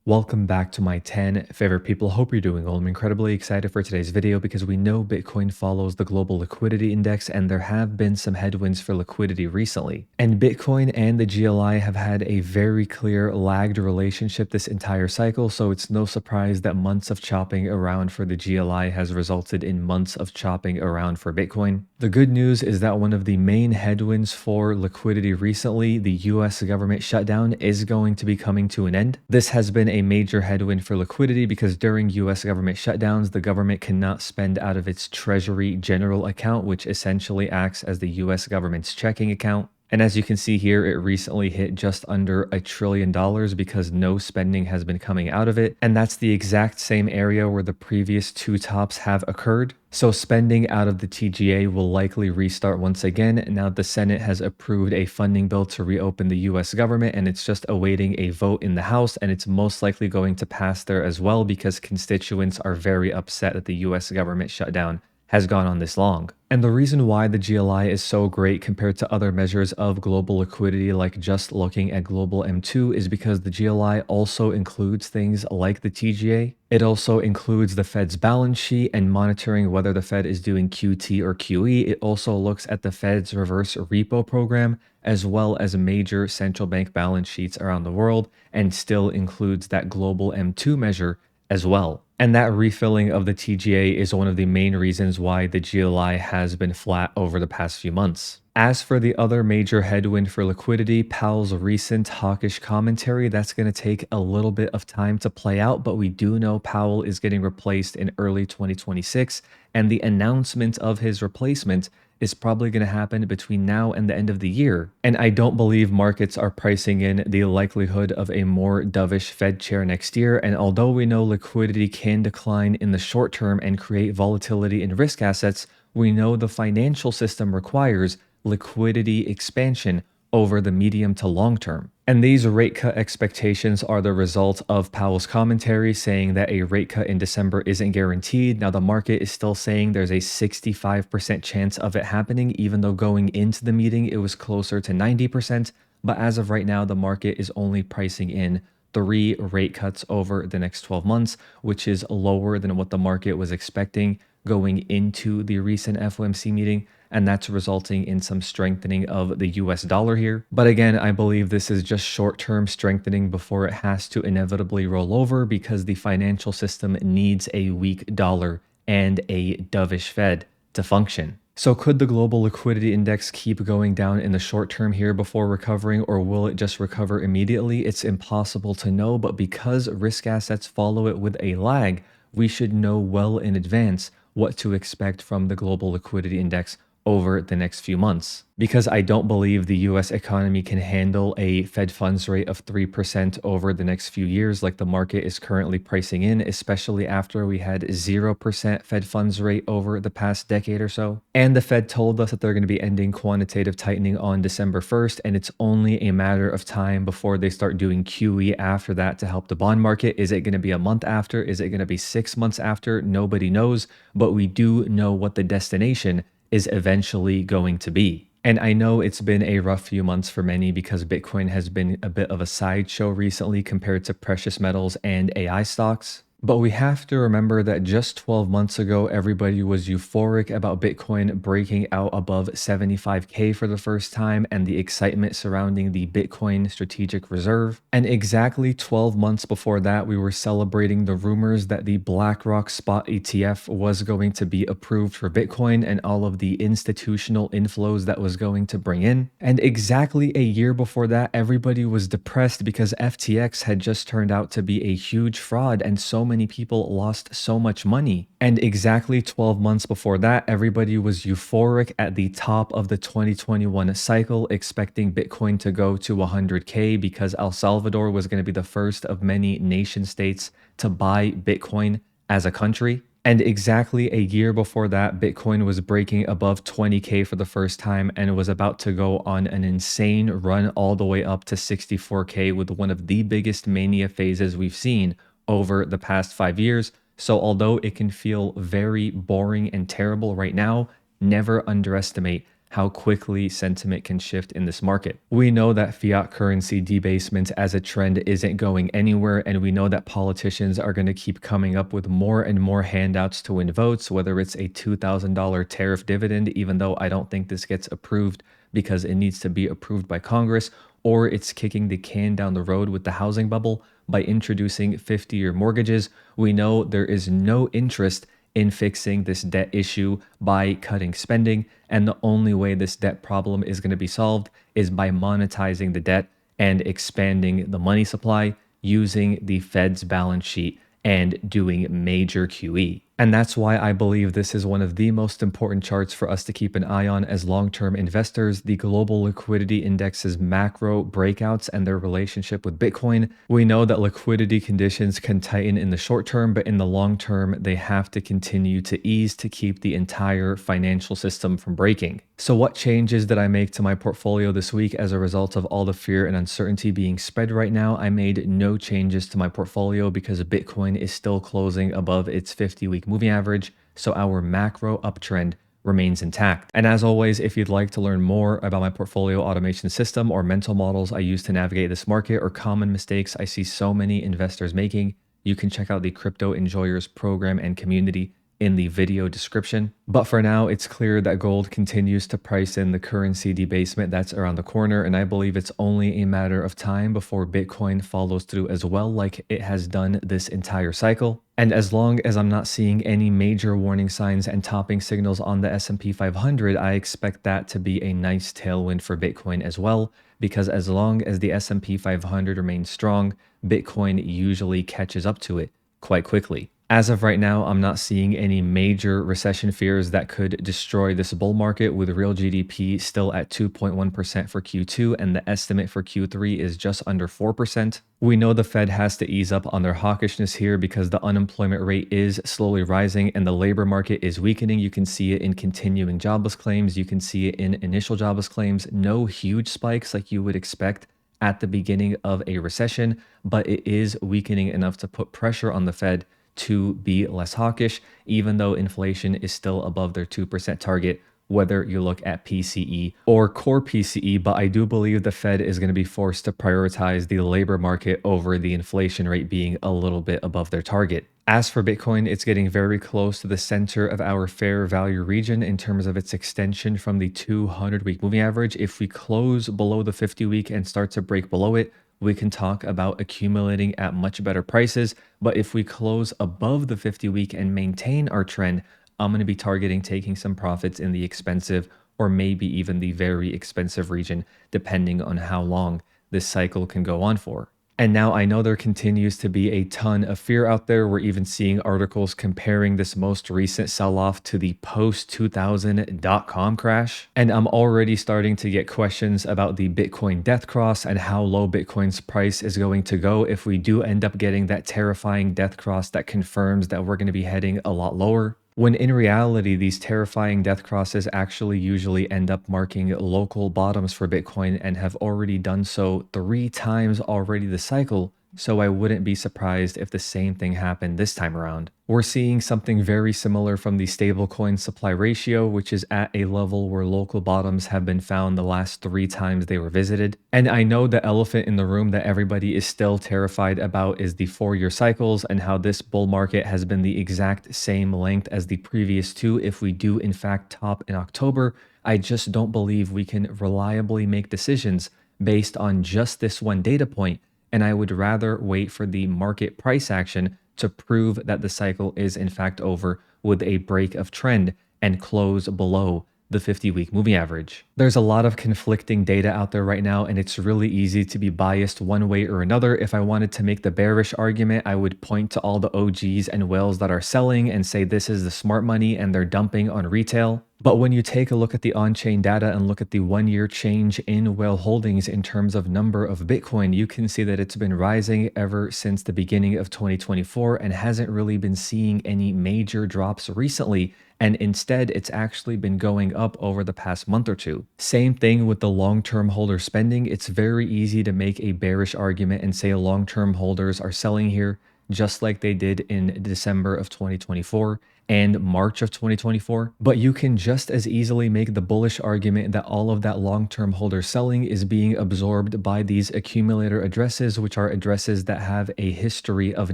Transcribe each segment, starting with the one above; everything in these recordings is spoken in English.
Welcome back to my 10 favorite people. Hope you're doing well. I'm incredibly excited for today's video because we know Bitcoin follows the global liquidity index and there have been some headwinds for liquidity recently. And Bitcoin and the GLI have had a very clear lagged relationship this entire cycle, so it's no surprise that months of chopping around for the GLI has resulted in months of chopping around for Bitcoin. The good news is that one of the main headwinds for liquidity recently, the US government shutdown, is going to be coming to an end. This has been a major headwind for liquidity because during US government shutdowns, the government cannot spend out of its Treasury General account, which essentially acts as the US government's checking account. And as you can see here, it recently hit just under $1 trillion because no spending has been coming out of it. And that's the exact same area where the previous two tops have occurred. So spending out of the TGA will likely restart once again. Now the Senate has approved a funding bill to reopen the US government, and it's just awaiting a vote in the House, and it's most likely going to pass there as well because constituents are very upset that the US government shutdown has gone on this long. And the reason why the GLI is so great compared to other measures of global liquidity, like just looking at global M2, is because the GLI also includes things like the TGA. It also includes the Fed's balance sheet and monitoring whether the Fed is doing QT or QE. It also looks at the Fed's reverse repo program, as well as major central bank balance sheets around the world, and still includes that global M2 measure as well. And that refilling of the TGA is one of the main reasons why the GLI has been flat over the past few months. As for the other major headwind for liquidity, Powell's recent hawkish commentary, that's going to take a little bit of time to play out, but we do know Powell is getting replaced in early 2026, and the announcement of his replacement is probably going to happen between now and the end of the year. And I don't believe markets are pricing in the likelihood of a more dovish Fed chair next year. And although we know liquidity can decline in the short term and create volatility in risk assets, we know the financial system requires liquidity expansion over the medium to long term. And these rate cut expectations are the result of Powell's commentary saying that a rate cut in December isn't guaranteed. Now, the market is still saying there's a 65% chance of it happening, even though going into the meeting it was closer to 90%. But as of right now, the market is only pricing in 3 rate cuts over the next 12 months, which is lower than what the market was expecting going into the recent FOMC meeting, and that's resulting in some strengthening of the US dollar here. But again, I believe this is just short-term strengthening before it has to inevitably roll over because the financial system needs a weak dollar and a dovish Fed to function. So could the global liquidity index keep going down in the short term here before recovering, or will it just recover immediately? It's impossible to know, but because risk assets follow it with a lag, we should know well in advance what to expect from the global liquidity index over the next few months. Because I don't believe the US economy can handle a Fed funds rate of 3% over the next few years like the market is currently pricing in, especially after we had 0% Fed funds rate over the past decade or so. And the Fed told us that they're going to be ending quantitative tightening on December 1st, and it's only a matter of time before they start doing QE after that to help the bond market. Is it going to be a month after? Is it going to be 6 months after? Nobody knows, but we do know what the destination is eventually going to be. And I know it's been a rough few months for many because Bitcoin has been a bit of a sideshow recently compared to precious metals and AI stocks. But we have to remember that just 12 months ago, everybody was euphoric about Bitcoin breaking out above 75K for the first time and the excitement surrounding the Bitcoin strategic reserve. And exactly 12 months before that, we were celebrating the rumors that the BlackRock spot ETF was going to be approved for Bitcoin and all of the institutional inflows that was going to bring in. And exactly a year before that, everybody was depressed because FTX had just turned out to be a huge fraud and so many people lost so much money. And exactly 12 months before that, everybody was euphoric at the top of the 2021 cycle, expecting Bitcoin to go to 100K because El Salvador was going to be the first of many nation states to buy Bitcoin as a country. And exactly a year before that, Bitcoin was breaking above 20K for the first time and was about to go on an insane run all the way up to 64K with one of the biggest mania phases we've seen over the past 5 years. So although it can feel very boring and terrible right now, never underestimate how quickly sentiment can shift in this market. We know that fiat currency debasement as a trend isn't going anywhere, and we know that politicians are going to keep coming up with more and more handouts to win votes, whether it's a $2,000 tariff dividend, even though I don't think this gets approved because it needs to be approved by Congress, or it's kicking the can down the road with the housing bubble by introducing 50-year mortgages. We know there is no interest in fixing this debt issue by cutting spending. And the only way this debt problem is going to be solved is by monetizing the debt and expanding the money supply using the Fed's balance sheet and doing major QE. And that's why I believe this is one of the most important charts for us to keep an eye on as long-term investors, the global liquidity index's macro breakouts and their relationship with Bitcoin. We know that liquidity conditions can tighten in the short term, but in the long term, they have to continue to ease to keep the entire financial system from breaking. So what changes did I make to my portfolio this week as a result of all the fear and uncertainty being spread right now? I made no changes to my portfolio because Bitcoin is still closing above its 50-week moving average, so our macro uptrend remains intact. And as always, if you'd like to learn more about my portfolio automation system or mental models I use to navigate this market or common mistakes I see so many investors making, you can check out the Crypto Enjoyers program and community in the video description. But for now, it's clear that gold continues to price in the currency debasement that's around the corner, and I believe it's only a matter of time before Bitcoin follows through as well, like it has done this entire cycle. And as long as I'm not seeing any major warning signs and topping signals on the S&P 500, I expect that to be a nice tailwind for Bitcoin as well, because as long as the S&P 500 remains strong, Bitcoin usually catches up to it quite quickly. As of right now, I'm not seeing any major recession fears that could destroy this bull market, with real GDP still at 2.1% for Q2, and the estimate for Q3 is just under 4%. We know the Fed has to ease up on their hawkishness here because the unemployment rate is slowly rising and the labor market is weakening. You can see it in continuing jobless claims. You can see it in initial jobless claims. No huge spikes like you would expect at the beginning of a recession, but it is weakening enough to put pressure on the Fed to be less hawkish, even though inflation is still above their 2% target, whether you look at PCE or core PCE. But I do believe the Fed is going to be forced to prioritize the labor market over the inflation rate being a little bit above their target. As for Bitcoin, it's getting very close to the center of our fair value region in terms of its extension from the 200-week moving average. If we close below the 50-week and start to break below it, we can talk about accumulating at much better prices. But if we close above the 50-week and maintain our trend, I'm going to be targeting taking some profits in the expensive or maybe even the very expensive region, depending on how long this cycle can go on for. And now I know there continues to be a ton of fear out there. We're even seeing articles comparing this most recent sell-off to the post-2000 dot-com crash. And I'm already starting to get questions about the Bitcoin death cross and how low Bitcoin's price is going to go if we do end up getting that terrifying death cross that confirms that we're going to be heading a lot lower. When in reality, these terrifying death crosses actually usually end up marking local bottoms for Bitcoin and have already done so 3 times already this cycle, so I wouldn't be surprised if the same thing happened this time around. We're seeing something very similar from the stablecoin supply ratio, which is at a level where local bottoms have been found the last 3 times they were visited. And I know the elephant in the room that everybody is still terrified about is the 4-year cycles and how this bull market has been the exact same length as the previous 2 if we do in fact top in October. I just don't believe we can reliably make decisions based on just this one data point, and I would rather wait for the market price action to prove that the cycle is in fact over with a break of trend and close below the 50-week moving average. There's a lot of conflicting data out there right now, and it's really easy to be biased one way or another. If I wanted to make the bearish argument, I would point to all the OGs and whales that are selling and say this is the smart money and they're dumping on retail. But when you take a look at the on-chain data and look at the 1-year change in whale holdings in terms of number of Bitcoin, you can see that it's been rising ever since the beginning of 2024 and hasn't really been seeing any major drops recently. And instead, it's actually been going up over the past month or two. Same thing with the long-term holder spending. It's very easy to make a bearish argument and say long-term holders are selling here, just like they did in December of 2024. and March of 2024. But you can just as easily make the bullish argument that all of that long-term holder selling is being absorbed by these accumulator addresses, which are addresses that have a history of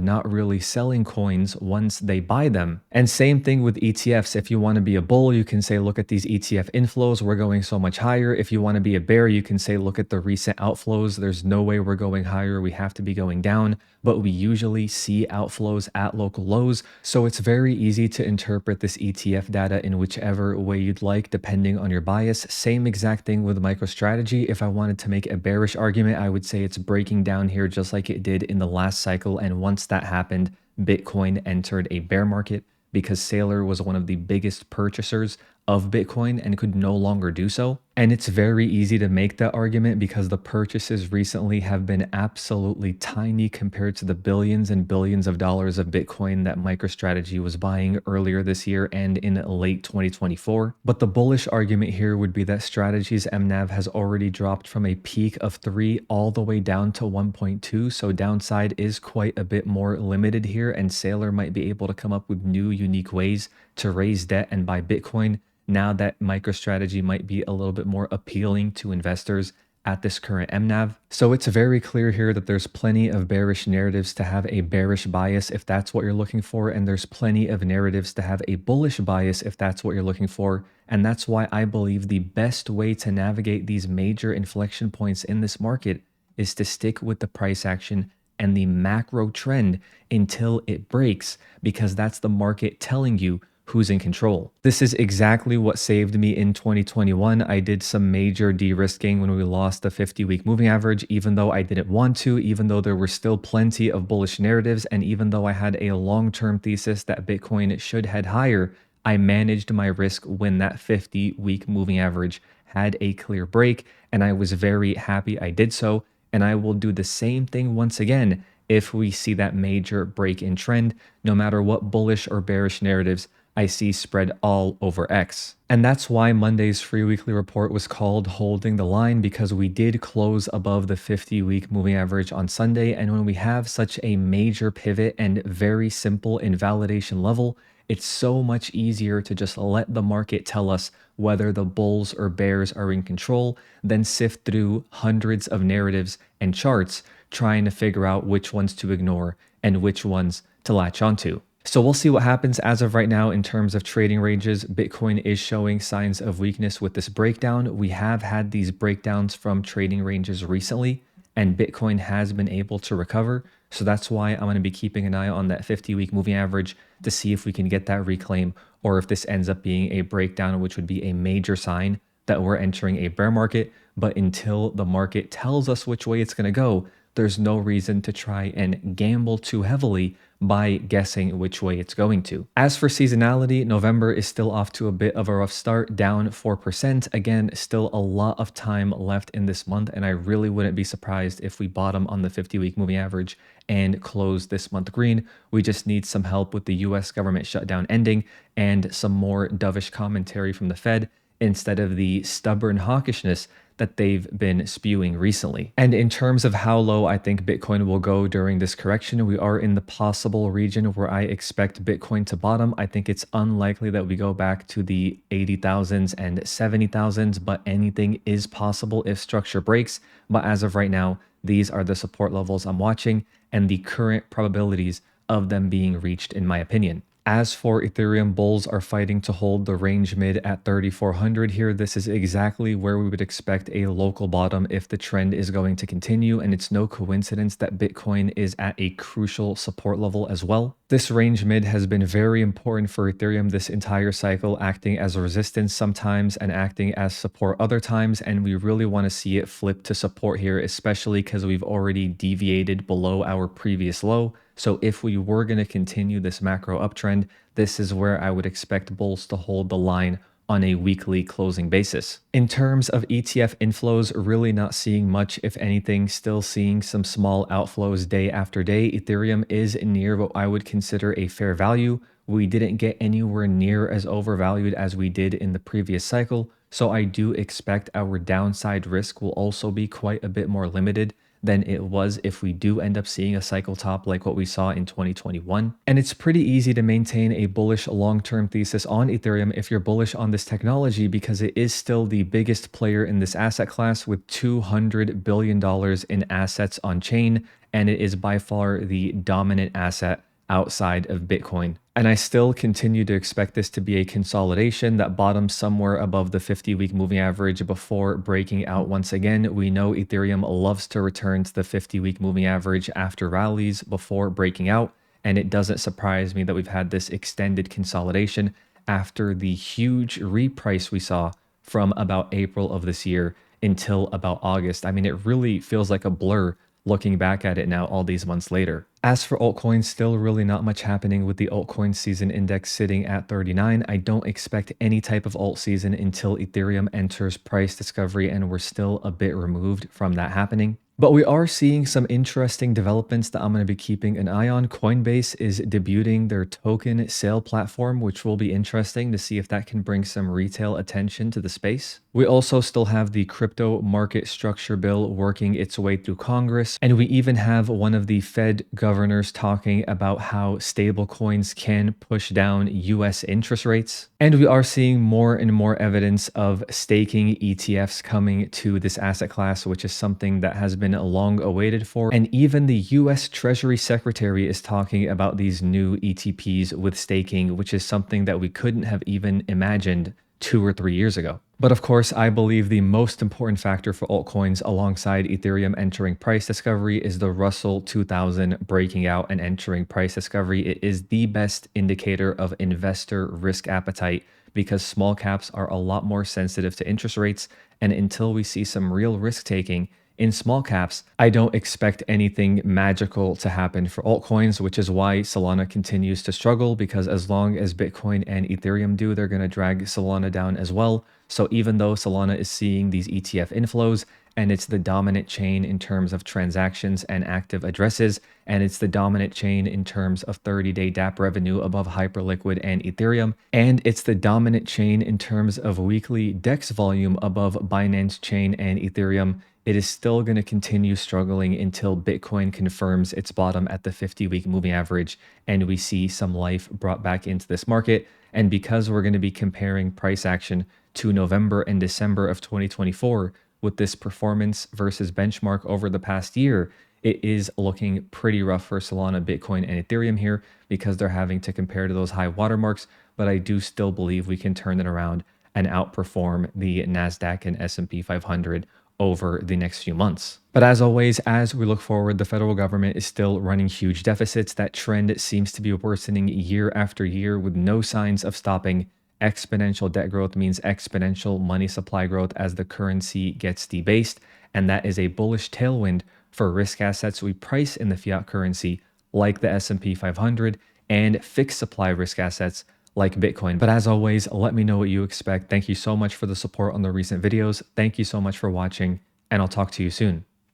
not really selling coins once they buy them. And same thing with ETFs. If you want to be a bull, you can say, look at these ETF inflows, we're going so much higher. If you want to be a bear, you can say, look at the recent outflows, there's no way we're going higher, we have to be going down. But we usually see outflows at local lows, so it's very easy to interpret this ETF data in whichever way you'd like, depending on your bias. Same exact thing with MicroStrategy. If I wanted to make a bearish argument, I would say it's breaking down here just like it did in the last cycle, and once that happened, Bitcoin entered a bear market because Saylor was one of the biggest purchasers of Bitcoin and could no longer do so. And it's very easy to make that argument because the purchases recently have been absolutely tiny compared to the billions and billions of dollars of Bitcoin that MicroStrategy was buying earlier this year and in late 2024. But the bullish argument here would be that Strategy's MNAV has already dropped from a peak of 3 all the way down to 1.2, so downside is quite a bit more limited here, and Saylor might be able to come up with new unique ways to raise debt and buy Bitcoin now that MicroStrategy might be a little bit more appealing to investors at this current MNAV. So it's very clear here that there's plenty of bearish narratives to have a bearish bias if that's what you're looking for, and there's plenty of narratives to have a bullish bias if that's what you're looking for. And that's why I believe the best way to navigate these major inflection points in this market is to stick with the price action and the macro trend until it breaks, because that's the market telling you who's in control. This is exactly what saved me in 2021. I did some major de-risking when we lost the 50-week moving average, even though I didn't want to, even though there were still plenty of bullish narratives, and even though I had a long-term thesis that Bitcoin should head higher, I managed my risk when that 50-week moving average had a clear break, and I was very happy I did so, and I will do the same thing once again if we see that major break in trend, no matter what bullish or bearish narratives I see spread all over X. And that's why Monday's free weekly report was called Holding the Line, because we did close above the 50-week moving average on Sunday. And when we have such a major pivot and very simple invalidation level, it's so much easier to just let the market tell us whether the bulls or bears are in control than sift through hundreds of narratives and charts trying to figure out which ones to ignore and which ones to latch onto. So we'll see what happens. As of right now, in terms of trading ranges, Bitcoin is showing signs of weakness with this breakdown. We have had these breakdowns from trading ranges recently, and Bitcoin has been able to recover. So that's why I'm going to be keeping an eye on that 50-week moving average to see if we can get that reclaim, or if this ends up being a breakdown, which would be a major sign that we're entering a bear market. But until the market tells us which way it's going to go, there's no reason to try and gamble too heavily by guessing which way it's going to. As for seasonality, November is still off to a bit of a rough start, down 4%. Again, still a lot of time left in this month, and I really wouldn't be surprised if we bottom on the 50-week moving average and close this month green. We just need some help with the US government shutdown ending and some more dovish commentary from the Fed instead of the stubborn hawkishness that they've been spewing recently. And in terms of how low I think Bitcoin will go during this correction, we are in the possible region where I expect Bitcoin to bottom. I think it's unlikely that we go back to the 80,000s and 70,000s, but anything is possible if structure breaks. But as of right now, these are the support levels I'm watching and the current probabilities of them being reached, in my opinion. As for Ethereum, bulls are fighting to hold the range mid at 3,400 here. This is exactly where we would expect a local bottom if the trend is going to continue, and it's no coincidence that Bitcoin is at a crucial support level as well. This range mid has been very important for Ethereum this entire cycle, acting as a resistance sometimes and acting as support other times, and we really want to see it flip to support here, especially because we've already deviated below our previous low. So if we were going to continue this macro uptrend, this is where I would expect bulls to hold the line on a weekly closing basis. In terms of ETF inflows, really not seeing much, if anything, still seeing some small outflows day after day. Ethereum is near what I would consider a fair value. We didn't get anywhere near as overvalued as we did in the previous cycle, so I do expect our downside risk will also be quite a bit more limited than it was if we do end up seeing a cycle top like what we saw in 2021. And it's pretty easy to maintain a bullish long-term thesis on Ethereum if you're bullish on this technology because it is still the biggest player in this asset class with $200 billion in assets on chain, and it is by far the dominant asset outside of Bitcoin. And I still continue to expect this to be a consolidation that bottoms somewhere above the 50-week moving average before breaking out once again. We know Ethereum loves to return to the 50-week moving average after rallies before breaking out, and it doesn't surprise me that we've had this extended consolidation after the huge reprice we saw from about April of this year until about August. I mean, it really feels like a blur looking back at it now all these months later. As for altcoins, still really not much happening with the altcoin season index sitting at 39. I don't expect any type of alt season until Ethereum enters price discovery, and we're still a bit removed from that happening. But we are seeing some interesting developments that I'm going to be keeping an eye on. Coinbase is debuting their token sale platform, which will be interesting to see if that can bring some retail attention to the space. We also still have the crypto market structure bill working its way through Congress, and we even have one of the Fed governors talking about how stablecoins can push down US interest rates. And we are seeing more and more evidence of staking ETFs coming to this asset class, which is something that has been long awaited for. And even the US Treasury Secretary is talking about these new ETPs with staking, which is something that we couldn't have even imagined 2 or 3 years ago. But of course, I believe the most important factor for altcoins alongside Ethereum entering price discovery is the Russell 2000 breaking out and entering price discovery. It is the best indicator of investor risk appetite because small caps are a lot more sensitive to interest rates. And until we see some real risk taking in small caps, I don't expect anything magical to happen for altcoins, which is why Solana continues to struggle, because as long as Bitcoin and Ethereum do, they're going to drag Solana down as well. So even though Solana is seeing these ETF inflows, and it's the dominant chain in terms of transactions and active addresses, and it's the dominant chain in terms of 30-day DApp revenue above Hyperliquid and Ethereum, and it's the dominant chain in terms of weekly DEX volume above Binance Chain and Ethereum, it is still going to continue struggling until Bitcoin confirms its bottom at the 50-week moving average and we see some life brought back into this market. And because we're going to be comparing price action to November and December of 2024 with this performance versus benchmark over the past year, it is looking pretty rough for Solana, Bitcoin, and Ethereum here because they're having to compare to those high watermarks. But I do still believe we can turn it around and outperform the NASDAQ and S&P 500 over the next few months. But as always, as we look forward, the federal government is still running huge deficits. That trend seems to be worsening year after year with no signs of stopping. Exponential debt growth means exponential money supply growth as the currency gets debased, and that is a bullish tailwind for risk assets we price in the fiat currency like the S&P 500 and fixed supply risk assets like Bitcoin. But as always, let me know what you expect. Thank you so much for the support on the recent videos. Thank you so much for watching, and I'll talk to you soon.